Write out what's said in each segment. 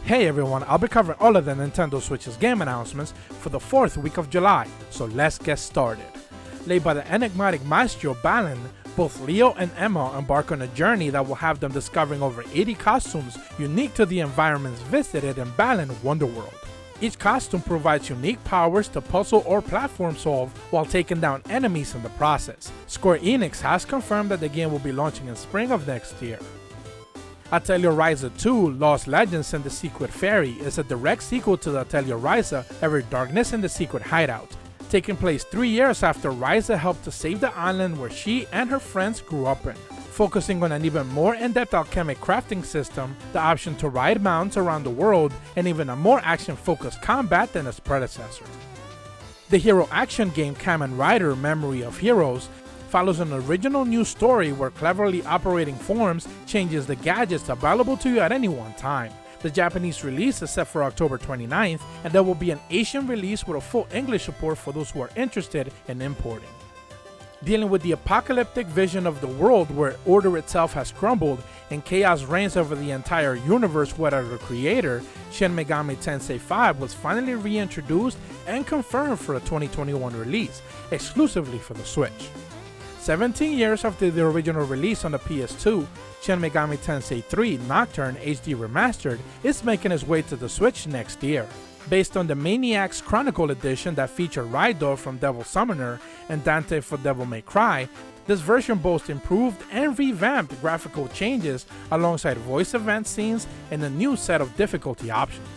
Hey everyone, I'll be covering all of the Nintendo Switch's game announcements for the 4th week of July, so let's get started. Led by the enigmatic maestro Balan, both Leo and Emma embark on a journey that will have them discovering over 80 costumes unique to the environments visited in Balan Wonderworld. Each costume provides unique powers to puzzle or platform solve while taking down enemies in the process. Square Enix has confirmed that the game will be launching in spring of next year. Atelier Ryza 2 Lost Legends and the Secret Fairy is a direct sequel to the Atelier Ryza Ever Darkness and the Secret Hideout, taking place 3 years after Ryza helped to save the island where she and her friends grew up in. Focusing on an even more in-depth alchemic crafting system, the option to ride mounts around the world, and even a more action-focused combat than its predecessor. The hero action game Kamen Rider Memory of Heroes follows an original new story where cleverly operating forms changes the gadgets available to you at any one time. The Japanese release is set for October 29th, and there will be an Asian release with a full English support for those who are interested in importing. Dealing with the apocalyptic vision of the world where order itself has crumbled and chaos reigns over the entire universe without a creator, Shin Megami Tensei 5 was finally reintroduced and confirmed for a 2021 release, exclusively for the Switch. 17 years after the original release on the PS2, Shin Megami Tensei 3 Nocturne HD Remastered is making its way to the Switch next year. Based on the Maniacs Chronicle edition that featured Ryza from Devil Summoner and Dante for Devil May Cry, this version boasts improved and revamped graphical changes alongside voice event scenes and a new set of difficulty options.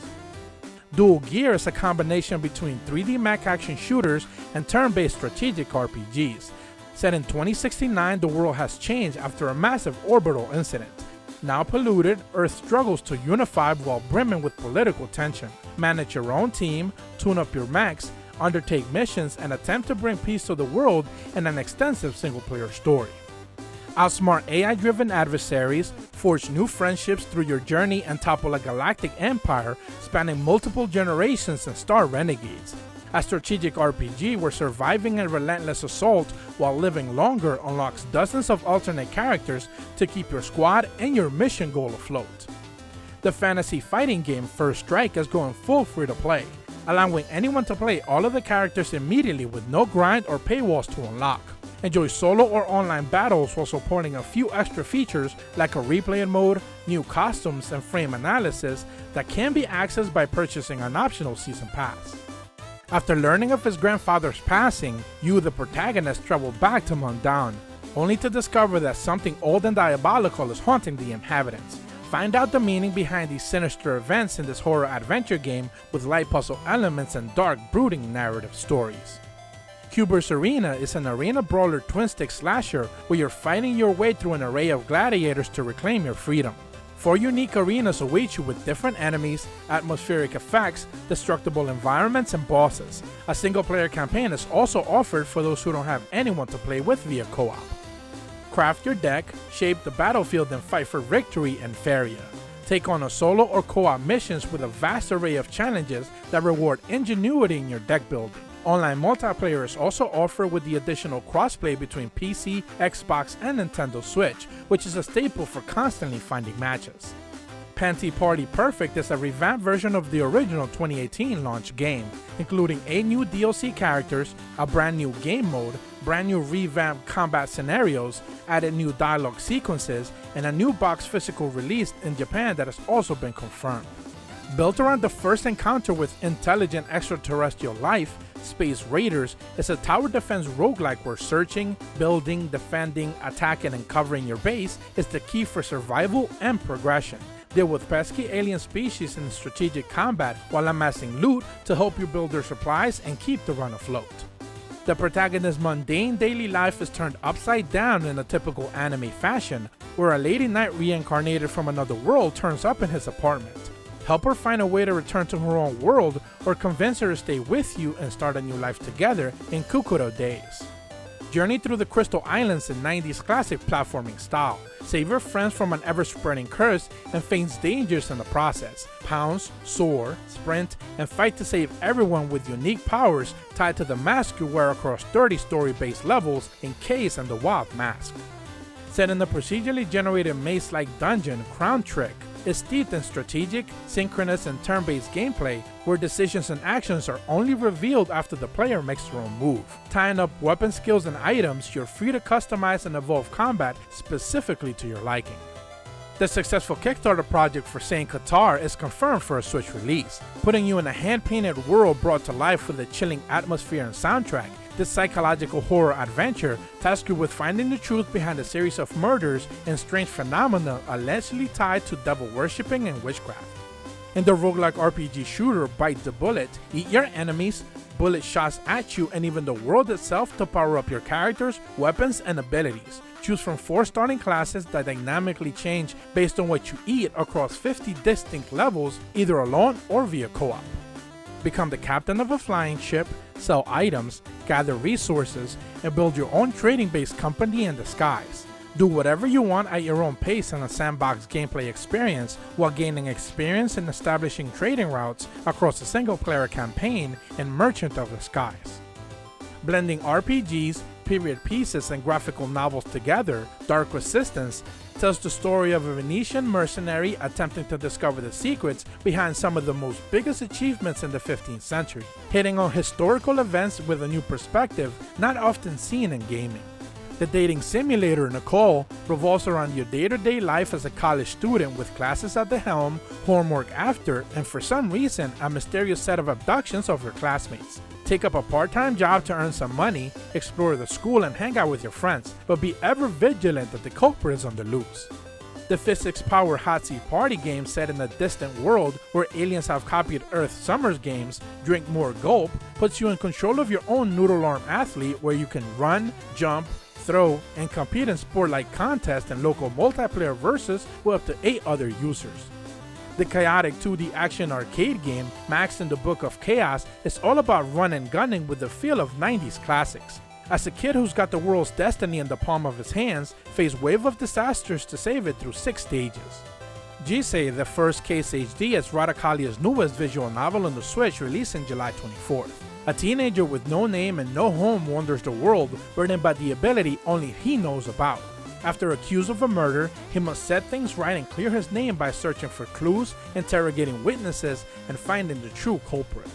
Dual Gear is a combination between 3D mech action shooters and turn-based strategic RPGs. Set in 2069, the world has changed after a massive orbital incident. Now polluted, Earth struggles to unify while brimming with political tension. Manage your own team, tune up your mechs, undertake missions, and attempt to bring peace to the world in an extensive single-player story. Outsmart AI-driven adversaries, forge new friendships through your journey, and topple a galactic empire spanning multiple generations and star Renegades. A strategic RPG where surviving a relentless assault while living longer unlocks dozens of alternate characters to keep your squad and your mission goal afloat. The fantasy fighting game First Strike is going full free to play, allowing anyone to play all of the characters immediately with no grind or paywalls to unlock. Enjoy solo or online battles while supporting a few extra features like a replay mode, new costumes, and frame analysis that can be accessed by purchasing an optional season pass. After learning of his grandfather's passing, you, the protagonist, travel back to Mundaun, only to discover that something old and diabolical is haunting the inhabitants. Find out the meaning behind these sinister events in this horror adventure game with light puzzle elements and dark, brooding narrative stories. Cuber's Arena is an arena brawler twin-stick slasher where you're fighting your way through an array of gladiators to reclaim your freedom. 4 unique arenas await you with different enemies, atmospheric effects, destructible environments, and bosses. A single-player campaign is also offered for those who don't have anyone to play with via co-op. Craft your deck, shape the battlefield, and fight for victory in Feria. Take on a solo or co-op missions with a vast array of challenges that reward ingenuity in your deck building. Online multiplayer is also offered with the additional crossplay between PC, Xbox, and Nintendo Switch, which is a staple for constantly finding matches. Panty Party Perfect is a revamped version of the original 2018 launch game, including 8 new DLC characters, a brand new game mode, brand new revamped combat scenarios, added new dialogue sequences, and a new box physical release in Japan that has also been confirmed. Built around the first encounter with intelligent extraterrestrial life, Space Raiders is a tower defense roguelike where searching, building, defending, attacking, and covering your base is the key for survival and progression. Deal with pesky alien species in strategic combat while amassing loot to help you build their supplies and keep the run afloat. The protagonist's mundane daily life is turned upside down in a typical anime fashion, where a lady knight reincarnated from another world turns up in his apartment. Help her find a way to return to her own world, or convince her to stay with you and start a new life together in Kukuro days. Journey through the Crystal Islands in 90s classic platforming style. Save your friends from an ever-spreading curse and face dangers in the process. Pounce, soar, sprint, and fight to save everyone with unique powers tied to the mask you wear across 30 story-based levels in Kaze and the Wild Mask. Set in the procedurally generated maze-like dungeon Crown Trick, is steeped in strategic, synchronous, and turn-based gameplay where decisions and actions are only revealed after the player makes their own move. Tying up weapon skills and items, you're free to customize and evolve combat specifically to your liking. The successful Kickstarter project for Saint Kotar is confirmed for a Switch release, putting you in a hand-painted world brought to life with a chilling atmosphere and soundtrack. This psychological horror adventure tasks you with finding the truth behind a series of murders and strange phenomena allegedly tied to devil worshipping and witchcraft. In the roguelike RPG shooter Bite the Bullet, eat your enemies, bullet shots at you, and even the world itself to power up your characters, weapons, and abilities. Choose from 4 starting classes that dynamically change based on what you eat across 50 distinct levels, either alone or via co-op. Become the captain of a flying ship, sell items, gather resources, and build your own trading-based company in the skies. Do whatever you want at your own pace in a sandbox gameplay experience while gaining experience in establishing trading routes across a single-player campaign and Merchant of the Skies. Blending RPGs, period pieces, and graphical novels together, Dark Resistance tells the story of a Venetian mercenary attempting to discover the secrets behind some of the most biggest achievements in the 15th century, hitting on historical events with a new perspective not often seen in gaming. The dating simulator Nicole revolves around your day-to-day life as a college student with classes at the helm, homework after, and for some reason a mysterious set of abductions of your classmates. Take up a part-time job to earn some money, explore the school, and hang out with your friends, but be ever vigilant that the culprit is on the loose. The physics-powered hot seat party game set in a distant world where aliens have copied Earth's Summer's games, Drink More Gulp, puts you in control of your own noodle arm athlete where you can run, jump, throw, and compete in sport-like contests and local multiplayer versus with up to 8 other users. The chaotic 2D action arcade game, Max in the Book of Chaos, is all about run and gunning with the feel of 90s classics. As a kid who's got the world's destiny in the palm of his hands, face wave of disasters to save it through 6 stages. Kaze, the first Kaze HD, is Radicalia's newest visual novel on the Switch, releasing July 24th. A teenager with no name and no home wanders the world, burdened by the ability only he knows about. After accused of a murder, he must set things right and clear his name by searching for clues, interrogating witnesses, and finding the true culprit.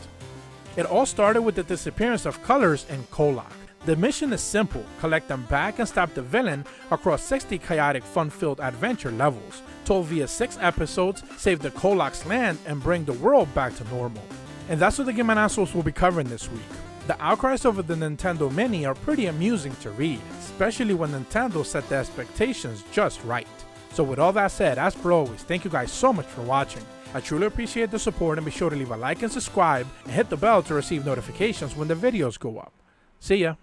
It all started with the disappearance of Colors and Kolak. The mission is simple: collect them back and stop the villain across 60 chaotic fun-filled adventure levels. Told via 6 episodes, save the Kolak's land and bring the world back to normal. And that's what the Game Announcers will be covering this week. The outcries over the Nintendo Mini are pretty amusing to read, especially when Nintendo set the expectations just right. So with all that said, as per always, thank you guys so much for watching. I truly appreciate the support, and be sure to leave a like and subscribe and hit the bell to receive notifications when the videos go up. See ya!